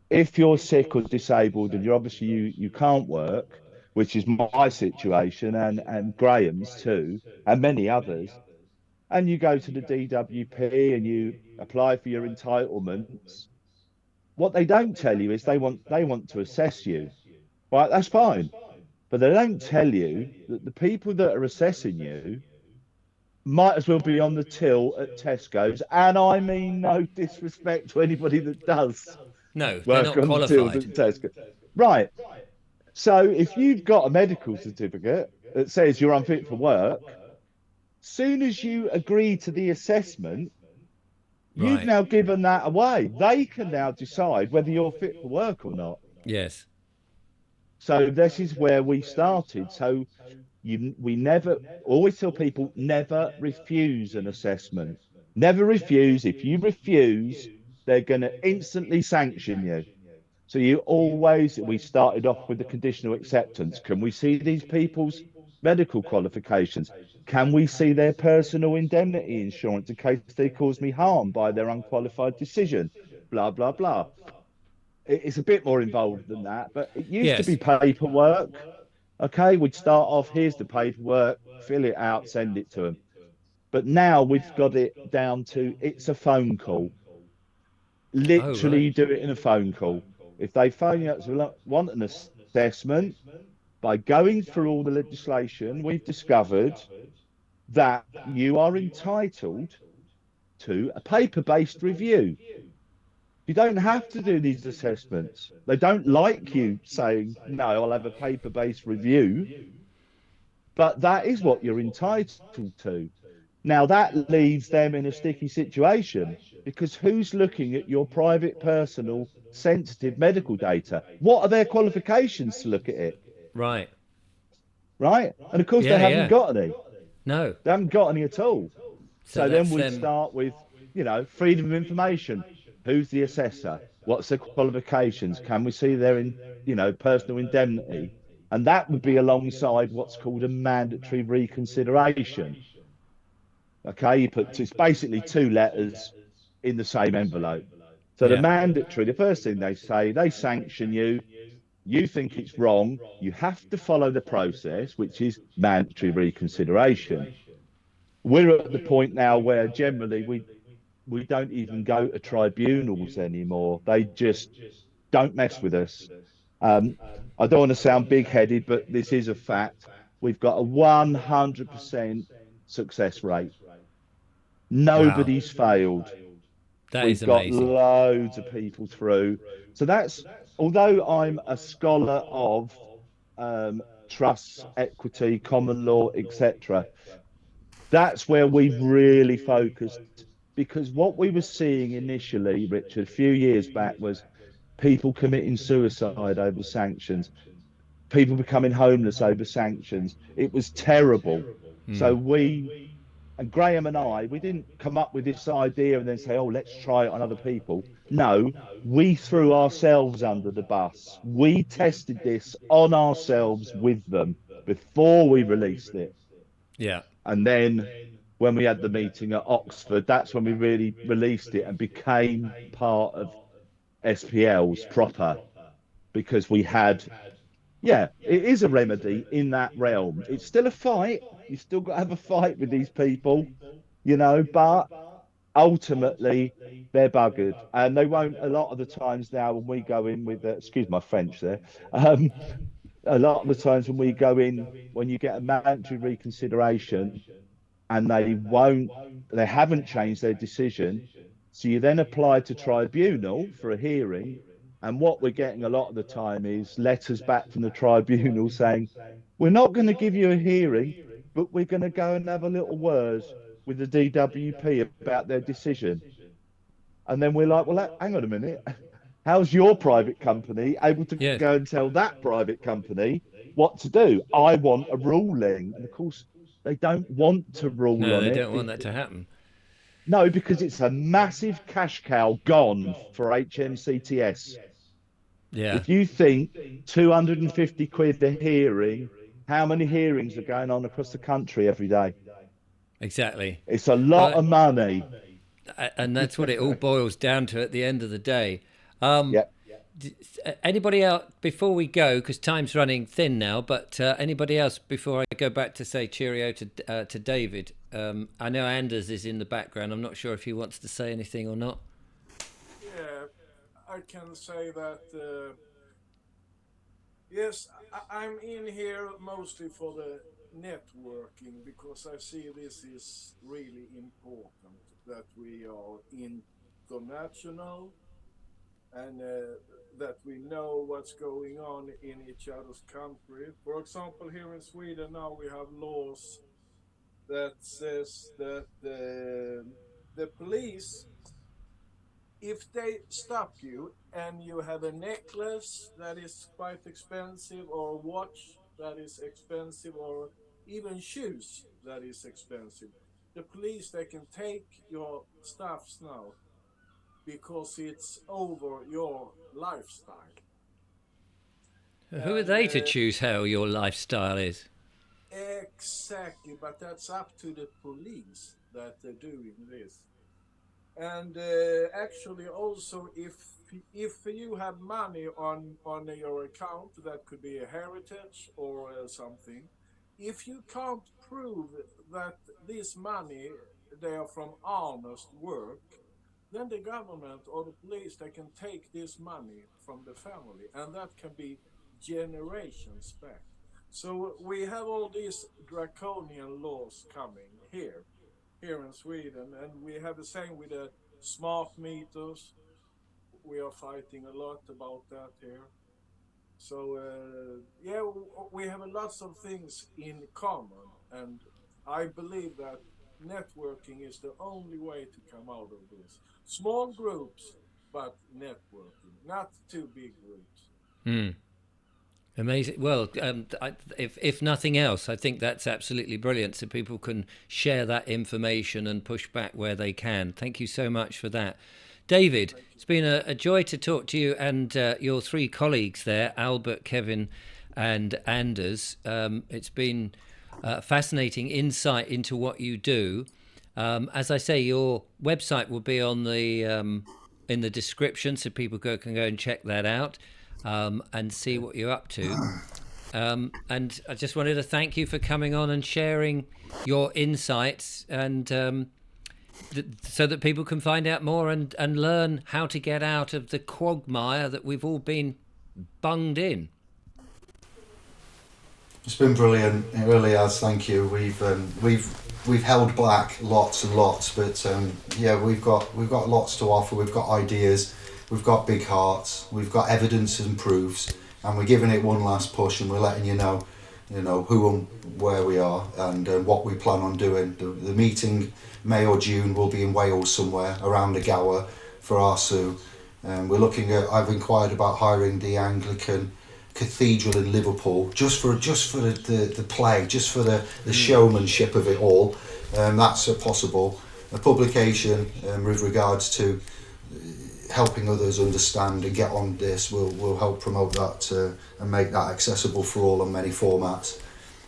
if you're sick or disabled and you're obviously you can't work, which is my situation and Graham's too, and many others, and you go to the DWP and you apply for your entitlements, what they don't tell you is they want to assess you. Right, that's fine. But they don't tell you that the people that are assessing you might as well be on the till at Tesco's. And I mean no disrespect to anybody that does No, they're work not on the tills qualified. at Tesco. Right. So if you've got a medical certificate that says you're unfit for work, soon as you agree to the assessment, you've Right. now given that away. They can now decide whether you're fit for work or not. Yes. So this is where we started. So we never always tell people never refuse an assessment. Never refuse. If you refuse, they're going to instantly sanction you. So we started off with the conditional acceptance. Can we see these people's medical qualifications? Can we see their personal indemnity insurance in case they cause me harm by their unqualified decision? Blah, blah, blah. It's a bit more involved than that, but it used to be Yes. paperwork. Okay, we'd start off, here's the paperwork, fill it out, send it to them. But now we've got it down to it's a phone call. Oh, Literally, right. you do it in a phone call. If they phone you up to want an assessment, by going through all the legislation, we've discovered that you are entitled to a paper-based review. You don't have to do these assessments. They don't like you saying, no, I'll have a paper-based review, but that is what you're entitled to. Now, that leaves them in a sticky situation because who's looking at your private, personal, sensitive medical data? What are their qualifications to look at it? Right. Right. And of course, they Yeah, haven't yeah. got any. No. They haven't got any at all. So So then that's we'd them. start with, freedom of information. Who's the assessor? What's their qualifications? Can we see their personal indemnity? And that would be alongside what's called a mandatory reconsideration. Okay, it's basically two letters in the same envelope. So the Yeah. mandatory, the first thing they say, they sanction you. You think it's wrong. You have to follow the process, which is mandatory reconsideration. We're at the point now where generally we don't even go to tribunals anymore. They just don't mess with us. Um, I don't want to sound big-headed, but this is a fact. We've got a 100% success rate. Wow. Nobody's failed. That is We've got amazing. loads of people through. So although I'm a scholar of trusts, equity, common law, etc., that's where we've really focused because what we were seeing initially, Richard, a few years back was people committing suicide over sanctions, people becoming homeless over sanctions. It was terrible. So Hmm. and Graham and we didn't come up with this idea and then say, oh, let's try it on other people. No, we threw ourselves under the bus. We tested this on ourselves with them before we released it. Yeah. And then when we had the meeting at Oxford, that's when we really released it and became part of SPL's proper because we had, yeah, it is a remedy in that realm. It's still a fight. You still got to have a fight with these people, but ultimately they're buggered and they won't a lot of the times now when we go in with excuse my French there a lot of the times when we go in when you get a mandatory reconsideration and they haven't changed their decision. So you then apply to tribunal for a hearing. And what we're getting a lot of the time is letters back from the tribunal saying, we're not going to give you a hearing, but we're going to go and have a little word with the DWP about their decision. And then we're like, well, hang on a minute. How's your private company able to Yes. go and tell that private company what to do? I want a ruling. And of course, they don't want to rule No, on they it. don't want that to happen. No, because it's a massive cash cow gone for HMCTS. Yeah. If you think 250 quid a hearing, how many hearings are going on across the country every day? Exactly. It's a lot Well, of money. and that's what it all boils down to at the end of the day. Um, Yeah. Anybody out before we go, because time's running thin now, but anybody else before I go back to say cheerio to David? I know Anders is in the background. I'm not sure if he wants to say anything or not. Yeah, I can say that yes, I'm in here mostly for the networking because I see this is really important that we are international and that we know what's going on in each other's country. For example, here in Sweden now we have laws that says that the police, if they stop you and you have a necklace that is quite expensive or a watch that is expensive or even shoes that is expensive, the police they can take your stuffs now because it's over your lifestyle. Who are And they to choose how your lifestyle is? exactly, but that's up to the police that they're doing this. And actually also if you have money on your account that could be a heritage or something, if you can't prove that this money they are from honest work, then the government or the police, they can take this money from the family, and that can be generations back. So we have all these draconian laws coming here in Sweden, and we have the same with the smart meters. We are fighting a lot about that here. So yeah, we have lots of things in common, and I believe that networking is the only way to come out of this. Small groups, but networking, not too big groups. Hmm. Amazing. Well, if nothing else, I think that's absolutely brilliant. So people can share that information and push back where they can. Thank you so much for that, David. It's been a joy to talk to you and your three colleagues there, Albert, Kevin, and Anders. It's been fascinating insight into what you do. As I say, your website will be on the in the description, so people can go and check that out. And see what you're up to. And I just wanted to thank you for coming on and sharing your insights, and so that people can find out more and learn how to get out of the quagmire that we've all been bunged in. It's been brilliant. It really has. Thank you. We've held back lots and lots, but yeah, we've got lots to offer. We've got ideas. We've got big hearts. We've got evidence and proofs, and we're giving it one last push, and we're letting you know who and where we are, and what we plan on doing. The meeting, May or June, will be in Wales somewhere around the Gower for our Sue. We're looking at. I've inquired about hiring the Anglican Cathedral in Liverpool just for the play, just for the showmanship of it all. That's possible. A publication with regards to helping others understand and get on this will help promote that and make that accessible for all on many formats.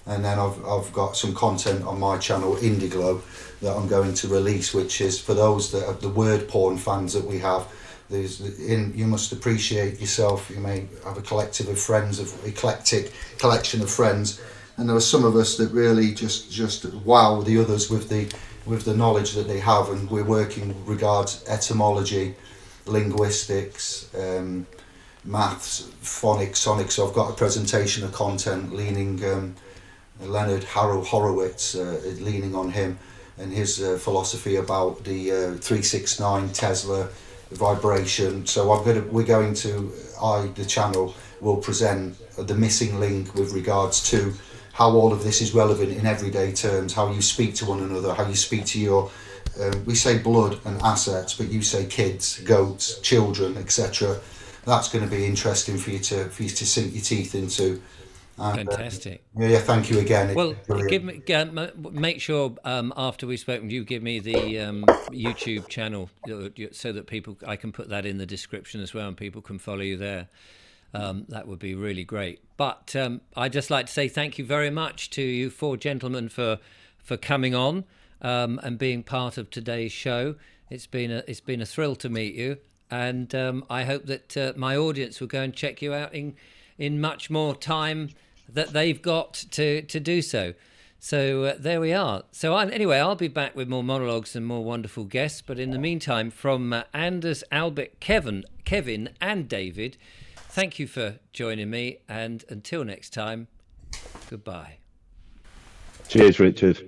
And then I've got some content on my channel Indiglo that I'm going to release, which is for those that are the word porn fans that we have. You must appreciate yourself. You may have a collective of friends, of eclectic collection of friends, and there are some of us that really just wow the others with the knowledge that they have, and we're working regards etymology, linguistics, maths, phonics, sonics. So I've got a presentation of content leaning Leonard Horowitz, leaning on him and his philosophy about the 369 Tesla vibration. So the channel will present the missing link with regards to how all of this is relevant in everyday terms, how you speak to one another, how you speak to your we say blood and assets, but you say kids, goats, children, etc. That's going to be interesting for you to sink your teeth into. And, Fantastic. Yeah, thank you again. Well, make sure after we've spoken, you give me the YouTube channel so that I can put that in the description as well, and people can follow you there. That would be really great. But I'd just like to say thank you very much to you four gentlemen for coming on and being part of today's show. It's been a thrill to meet you, and I hope that my audience will go and check you out in much more time that they've got to do so. So there we are. So anyway, I'll be back with more monologues and more wonderful guests. But in the meantime, from Anders, Albert, Kevin, and David, thank you for joining me. And until next time, goodbye. Cheers, Richard.